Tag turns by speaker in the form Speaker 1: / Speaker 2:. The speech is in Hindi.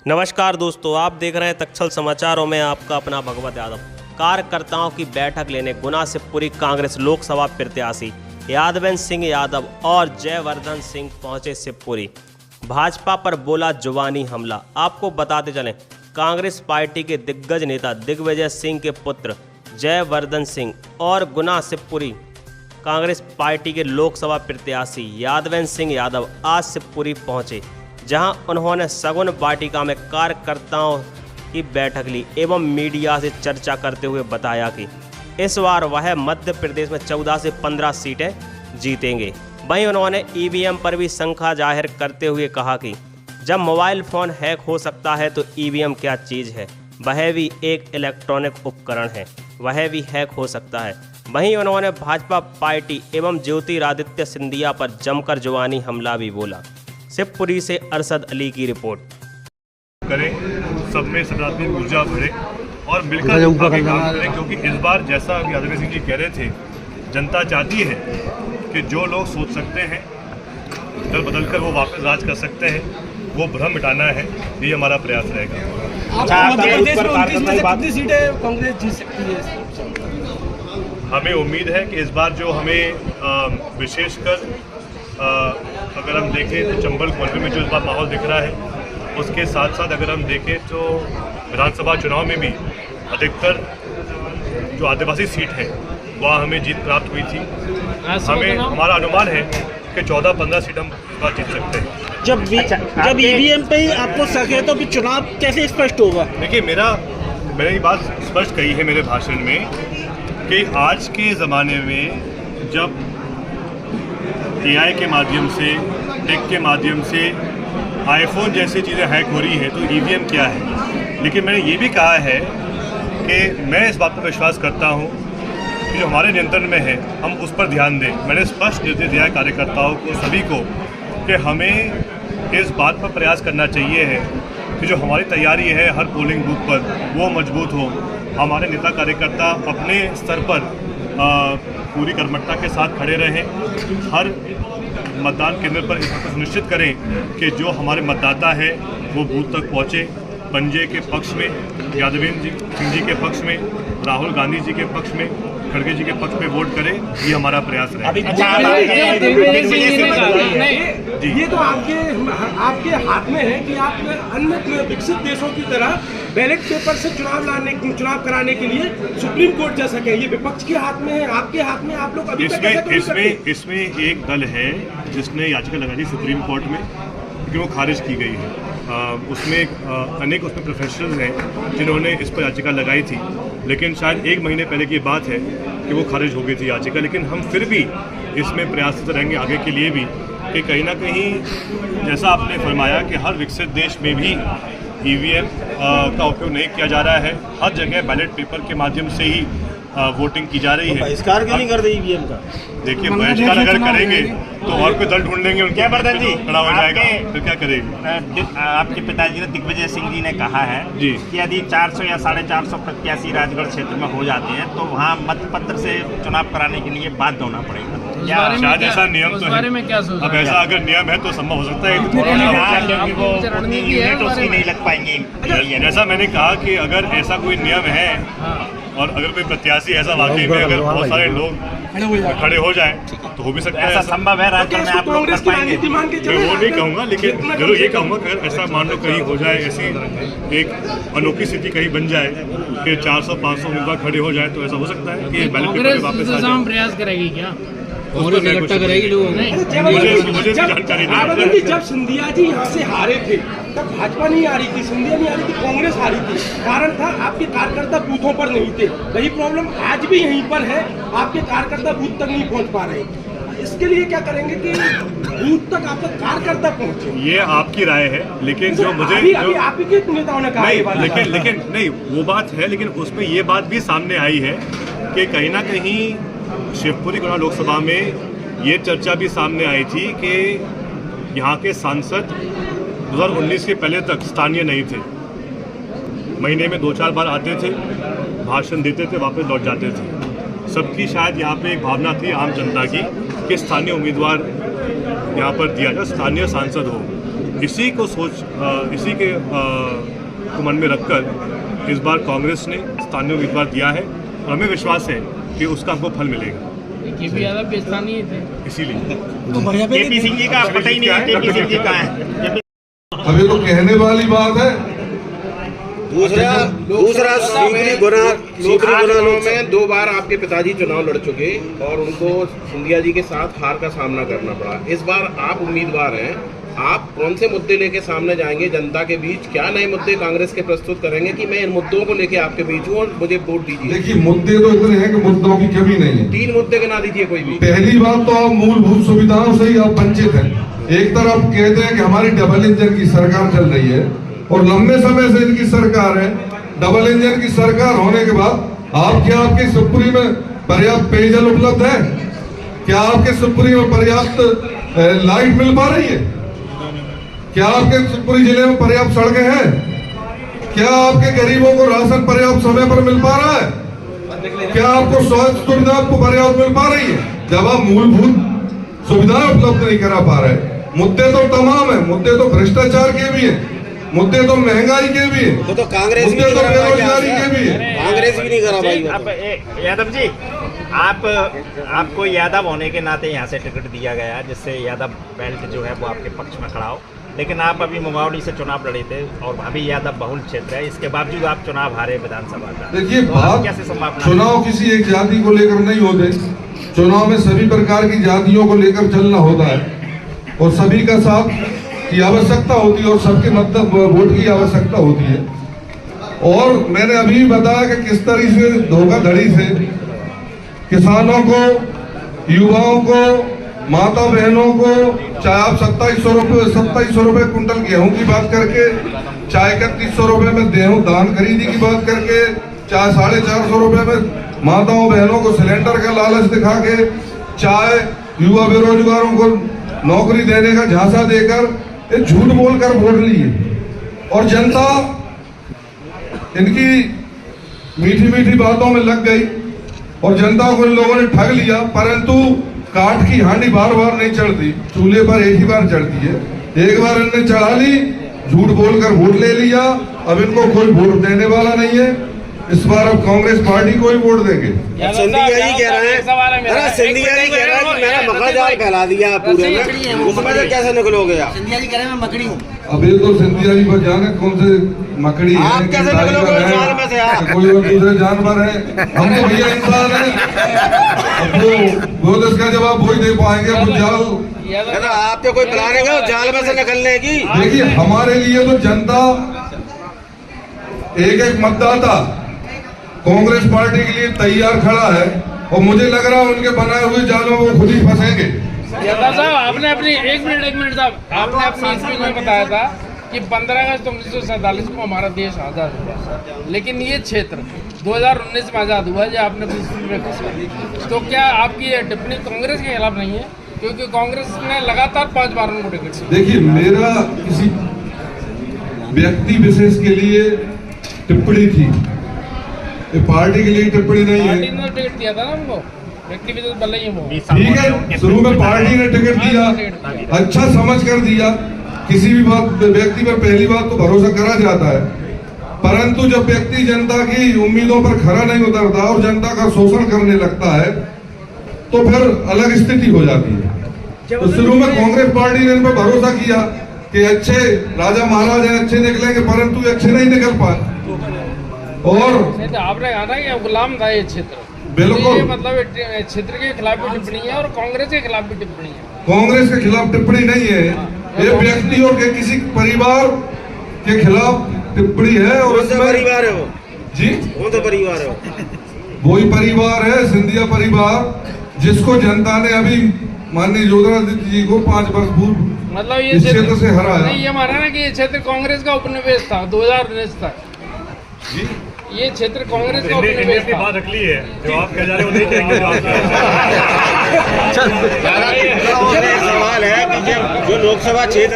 Speaker 1: नमस्कार दोस्तों, आप देख रहे हैं तत्क्षण समाचारों में आपका अपना भगवत यादव। कार्यकर्ताओं की बैठक लेने गुना शिवपुरी कांग्रेस लोकसभा प्रत्याशी यादवेंद्र सिंह यादव और जयवर्धन सिंह पहुंचे शिवपुरी। भाजपा पर बोला जुबानी हमला। आपको बताते चलें, कांग्रेस पार्टी के दिग्गज नेता दिग्विजय सिंह के पुत्र जयवर्धन सिंह और गुना शिवपुरी कांग्रेस पार्टी के लोकसभा प्रत्याशी यादवेंद्र सिंह यादव आज शिवपुरी पहुंचे, जहां उन्होंने सगुन वाटिका में कार्यकर्ताओं की बैठक ली एवं मीडिया से चर्चा करते हुए बताया कि इस बार वह मध्य प्रदेश में 14 से 15 सीटें जीतेंगे। वहीं उन्होंने ईवीएम पर भी शंका जाहिर करते हुए कहा कि जब मोबाइल फ़ोन हैक हो सकता है तो ईवीएम क्या चीज़ है, वह भी एक इलेक्ट्रॉनिक उपकरण है, वह भी हैक हो सकता है। वहीं उन्होंने भाजपा पार्टी एवं ज्योतिरादित्य सिंधिया पर जमकर जुबानी हमला भी बोला। शिवपुरी से अरशद अली की रिपोर्ट।
Speaker 2: करें, सब में सकारात्मक ऊर्जा भरे और मिलकर आगे काम करें, क्योंकि इस बार जैसा यादवेंद्र सिंह जी कह रहे थे, जनता चाहती है कि जो लोग सोच सकते हैं दल बदल कर वो वापस राज कर सकते हैं, वो भ्रम मिटाना है, ये हमारा प्रयास रहेगा।
Speaker 3: कितनी सीटें कांग्रेस जीत सकती है?
Speaker 2: हमें उम्मीद है कि इस बार जो हमें विशेषकर अगर हम देखें तो चंबल कोल्वे में जो इस बार माहौल दिख रहा है, उसके साथ साथ अगर हम देखें तो विधानसभा चुनाव में भी अधिकतर जो आदिवासी सीट है वहाँ हमें जीत प्राप्त हुई थी। हमें हमारा अनुमान है कि 14-15 सीट हम इस बार जीत सकते हैं।
Speaker 3: जब ईवीएम पे ही आपको शक है तो फिर चुनाव कैसे स्पष्ट होगा?
Speaker 2: देखिए, मैंने ये बात स्पष्ट कही है मेरे भाषण में कि आज के ज़माने में जब AI के माध्यम से, टेक के माध्यम से आईफोन जैसी चीज़ें हैक हो रही हैं तो ईवीएम क्या है। लेकिन मैंने ये भी कहा है कि मैं इस बात पर विश्वास करता हूँ कि जो हमारे नियंत्रण में है हम उस पर ध्यान दें। मैंने स्पष्ट निर्देश दिया है कार्यकर्ताओं को, सभी को, कि हमें इस बात पर प्रयास करना चाहिए है कि जो हमारी तैयारी है हर पोलिंग बूथ पर वो मजबूत हो। हमारे नेता कार्यकर्ता अपने स्तर पर पूरी कर्मठता के साथ खड़े रहें, हर मतदान केंद्र पर इस बात सुनिश्चित करें कि जो हमारे मतदाता है वो बूथ तक पहुँचे। पंजे के पक्ष में, यादवेंद्र सिंह जी के पक्ष में, राहुल गांधी जी के पक्ष में, खड़गे जी के पक्ष में वोट करें, ये हमारा प्रयास रहेगा।
Speaker 3: ये तो आपके हाथ में है कि आप अन्य विकसित देशों की तरह बैलेट पेपर से चुनाव कराने के लिए सुप्रीम कोर्ट जा सके। ये विपक्ष के हाथ में है, आपके हाथ में। आप लोग अभी
Speaker 2: इसमें एक दल है जिसने याचिका लगाई थी सुप्रीम कोर्ट में, क्योंकि वो खारिज की गई है। उसमें अनेक प्रोफेशनल्स हैं जिन्होंने इस पर याचिका लगाई थी, लेकिन शायद 1 महीने पहले की बात है कि वो खारिज हो गई थी याचिका। लेकिन हम फिर भी इसमें प्रयासरत रहेंगे आगे के लिए भी कि कहीं ना कहीं जैसा आपने फरमाया कि हर विकसित देश में भी ईवीएम का उपयोग नहीं किया जा रहा है। हर जगह बैलेट पेपर के माध्यम से ही वोटिंग की जा रही है।
Speaker 3: बहिष्कार क्यों नहीं करते ईवीएम का?
Speaker 2: देखिए, बहिष्कार अगर करेंगे तो और कोई दल ढूंढ लेंगे, उनके वर्धन जी खड़ा हो जाएगा, तो क्या करेंगे?
Speaker 4: आपके पिताजी ने दिग्विजय सिंह जी ने कहा है
Speaker 2: जी
Speaker 4: कि यदि 400 या 450 प्रत्याशी राजगढ़ क्षेत्र में हो जाते हैं तो वहाँ मतपत्र से चुनाव कराने के लिए बाध्य होना पड़ेगा।
Speaker 2: शायद ऐसा नियम तो है। अब ऐसा अगर नियम है तो संभव हो सकता है,
Speaker 4: क्योंकि वो यूनिट उसकी नहीं लग पाएंगी।
Speaker 2: जैसा मैंने कहा कि अगर ऐसा कोई नियम है और अगर कोई प्रत्याशी ऐसा वाकई में अगर बहुत सारे लोग खड़े हो जाएं तो हो भी सकता है।
Speaker 4: ऐसा संभव है राजगढ़ में, आप लोग कर पाएंगे?
Speaker 2: मैं वो नहीं कहूँगा, लेकिन जरूर ये कहूँगा कि अगर ऐसा मान लो कहीं हो जाए, ऐसी एक अनोखी स्थिति कहीं बन जाए कि 400-500 उम्मीदवार खड़े हो जाए तो ऐसा हो सकता है कि बैलेट पेपर वापस आ जाए।
Speaker 5: प्रयास करेगी क्या?
Speaker 3: इकट्ठा करेगी लोगों
Speaker 2: मुझे जानकारी नहीं।
Speaker 3: जब सिंधिया जी यहाँ से हारे थे तब भाजपा नहीं आ रही थी, सिंधिया नहीं आ रही थी, कांग्रेस हारी थी। कारण था आपके कार्यकर्ता बूथों पर नहीं थे। वही प्रॉब्लम आज भी यहीं पर है, आपके कार्यकर्ता बूथ तक नहीं पहुँच पा रहे। इसके लिए क्या करेंगे कि बूथ तक आपका कार्यकर्ता पहुँचे? ये
Speaker 2: आपकी राय है, लेकिन जो मुझे
Speaker 3: आप ही के नेताओं ने कहा,
Speaker 2: लेकिन नहीं, वो बात है, लेकिन उसमें ये बात भी सामने आई है कि कहीं ना कहीं शिवपुरी गुना लोकसभा में ये चर्चा भी सामने आई थी कि यहाँ के सांसद 2019 के पहले तक स्थानीय नहीं थे। महीने में 2-4 बार आते थे, भाषण देते थे, वापस लौट जाते थे। सबकी शायद यहाँ पे एक भावना थी आम जनता की कि स्थानीय उम्मीदवार यहाँ पर दिया जाए, स्थानीय सांसद हो। इसी के को मन में रखकर इस बार कांग्रेस ने स्थानीय उम्मीदवार दिया है और हमें विश्वास है कि उसका हमको फल मिलेगा।
Speaker 5: केपी यादव के स्थानीय थे,
Speaker 2: इसीलिए
Speaker 4: केपी सिंह जी का पता ही नहीं है केपी सिंह जी कहाँ है।
Speaker 6: अब ये तो कहने वाली बात है।
Speaker 3: दूसरा सीकरी गुना में 2 बार आपके पिताजी चुनाव लड़ चुके और उनको सिंधिया जी के साथ हार का सामना करना पड़ा। इस बार आप उम्मीदवार हैं, आप कौन से मुद्दे लेके सामने जाएंगे जनता के बीच? क्या नए मुद्दे कांग्रेस के प्रस्तुत करेंगे कि मैं इन मुद्दों को लेके आपके बीच हूँ और मुझे वोट दीजिए?
Speaker 6: देखिए, मुद्दे तो इतने हैं कि मुद्दों की कमी नहीं है।
Speaker 3: 3 मुद्दे गिना दीजिए कोई भी।
Speaker 6: पहली बात तो आप मूलभूत सुविधाओं से ही आप वंचित हैं। एक तरफ कहते हैं कि हमारी डबल इंजन की सरकार चल रही है और लंबे समय से इनकी सरकार है। डबल इंजन की सरकार होने के बाद आपके शिवपुरी में पर्याप्त पेयजल उपलब्ध है? क्या आपके शिवपुरी में पर्याप्त लाइट मिल पा रही है? क्या आपके शिवपुरी जिले में पर्याप्त सड़कें हैं? क्या आपके गरीबों को राशन पर्याप्त समय पर मिल पा रहा है? क्या आपको स्वास्थ्य सुविधा आपको पर्याप्त मिल पा रही है? जब आप मूलभूत सुविधाएं उपलब्ध नहीं करा पा रहे। मुद्दे तो तमाम है, मुद्दे तो भ्रष्टाचार के भी हैं, मुद्दे तो महंगाई के भी हैं,
Speaker 3: तो कांग्रेस
Speaker 6: मुद्दे तो बेरोजगारी के भी हैं।
Speaker 3: कांग्रेस भी नहीं करा पाई।
Speaker 4: अब यादव जी, आपको यादव होने के नाते यहाँ से टिकट दिया गया जिससे यादव बेल्ट जो है वो आपके पक्ष में खड़ा हो, लेकिन आप अभी मुंगावली से चुनाव लड़े थे और वहाँ भी यादव बहुल क्षेत्र है, इसके बावजूद आप चुनाव हारे विधानसभा का।
Speaker 6: देखिए,
Speaker 4: तो
Speaker 6: बात
Speaker 4: कैसे संभावना?
Speaker 6: चुनाव किसी एक जाति को लेकर नहीं होते। चुनाव में सभी प्रकार की जातियों को लेकर चलना होता है और सभी का साथ की आवश्यकता होती है और सबके मतलब वोट की आवश्यकता होती है। और मैंने अभी बताया कि किस तरह से धोखाधड़ी से किसानों को, युवाओं को, माता बहनों को, चाहे आप 2700 रुपए कुंटल गेहूं की बात करके, चाहे 3100 रुपए में गेहूं धान खरीदी की बात करके, चाहे 450 रुपए में माताओं बहनों को सिलेंडर का लालच दिखा के, चाहे युवा बेरोजगारों को नौकरी देने का झांसा देकर ये झूठ बोलकर वोट लिए और जनता इनकी मीठी मीठी बातों में लग गई और जनता को इन लोगों ने ठग लिया। परंतु काठ की हांडी बार बार नहीं चढ़ती, चूल्हे पर एक ही बार चढ़ती है। एक बार इनने चढ़ा ली, झूठ बोलकर वोट ले लिया, अब इनको कोई वोट देने वाला नहीं है। इस बार अब कांग्रेस पार्टी को ही वोट देंगे।
Speaker 3: सिंधिया जी कह रहे हैं, अरे सिंधिया जी कह रहे हैं कि मैंने मक्का जाल फैला दिया पूरे में, उसमें से कैसे निकलोगे आप?
Speaker 5: सिंधिया जी कह रहे हैं मैं मकड़ी हूँ।
Speaker 6: अब ये तो सिंधिया जी पर जाने कौन से मकड़ी है,
Speaker 3: आप कैसे निकलोगे जाल में से? आप
Speaker 6: कोई और दूसरे जानवर है, हम तो भैया इंसान है। अब वो इसका जवाब वही दे पाएंगे। जाल
Speaker 3: आपको कोई प्लानिंग है जाल में से निकलने की?
Speaker 6: देखिए, हमारे लिए तो जनता एक मतदाता कांग्रेस पार्टी के लिए तैयार खड़ा है और मुझे लग रहा है उनके बनाए हुए जालों में वो खुद ही फंसेंगे।
Speaker 5: यादव साहब, आपने अपनी एक मिनट साहब, आपने अपनी स्पीच में बताया था कि 15 अगस्त 1947 को हमारा देश आज़ाद हुआ, लेकिन ये क्षेत्र 2019 में आज़ाद हुआ जो आपने अपनी स्पीच में कहा। तो क्या आपकी ये टिप्पणी कांग्रेस के खिलाफ नहीं है? क्योंकि कांग्रेस ने लगातार 5 बार उनको टिकट।
Speaker 6: देखिए, मेरा किसी व्यक्ति विशेष के लिए टिप्पणी थी, ये पार्टी के लिए टिप्पणी नहीं है।
Speaker 5: पार्टी ने टिकट दिया था ना उनको, व्यक्ति विशेष भले ही वो।
Speaker 6: ठीक है, शुरू में पार्टी ने टिकट दिया, अच्छा समझ कर दिया। किसी भी बात व्यक्ति पर पहली बात तो भरोसा करा जाता है, परंतु जब व्यक्ति जनता की उम्मीदों पर खरा नहीं उतरता और जनता का शोषण करने लगता है तो फिर अलग स्थिति हो जाती है। तो शुरू में कांग्रेस पार्टी ने इन पर भरोसा किया कि अच्छे राजा महाराज हैं, अच्छे निकलेंगे, परंतु अच्छे नहीं निकल पाए। और
Speaker 5: आपने कहा ना कि गुलाम था ये क्षेत्र,
Speaker 6: बिल्कुल,
Speaker 5: मतलब क्षेत्र के खिलाफ भी टिप्पणी है और कांग्रेस के खिलाफ भी टिप्पणी है।
Speaker 6: कांग्रेस के खिलाफ टिप्पणी नहीं है, ये व्यक्ति और के किसी परिवार के खिलाफ टिप्पणी है। और
Speaker 3: कौन सा परिवार है वो?
Speaker 6: जी,
Speaker 3: कौन सा परिवार है वो?
Speaker 6: वही परिवार है, सिंधिया परिवार, जिसको जनता ने अभी माननीय ज्योतिरादित्य जी को 5 वर्ष पूर्व
Speaker 5: मतलब ये
Speaker 6: क्षेत्र से हराया।
Speaker 5: नहीं, ये माना ना कि ये क्षेत्र कांग्रेस का उपनिवेश था 2019 तक। ये क्षेत्र कांग्रेस का उपनिवेश था।
Speaker 2: बात रख ली है, जो आप कह जा रहे हो नहीं कहेंगे।
Speaker 3: सवाल है कि जो लोकसभा क्षेत्र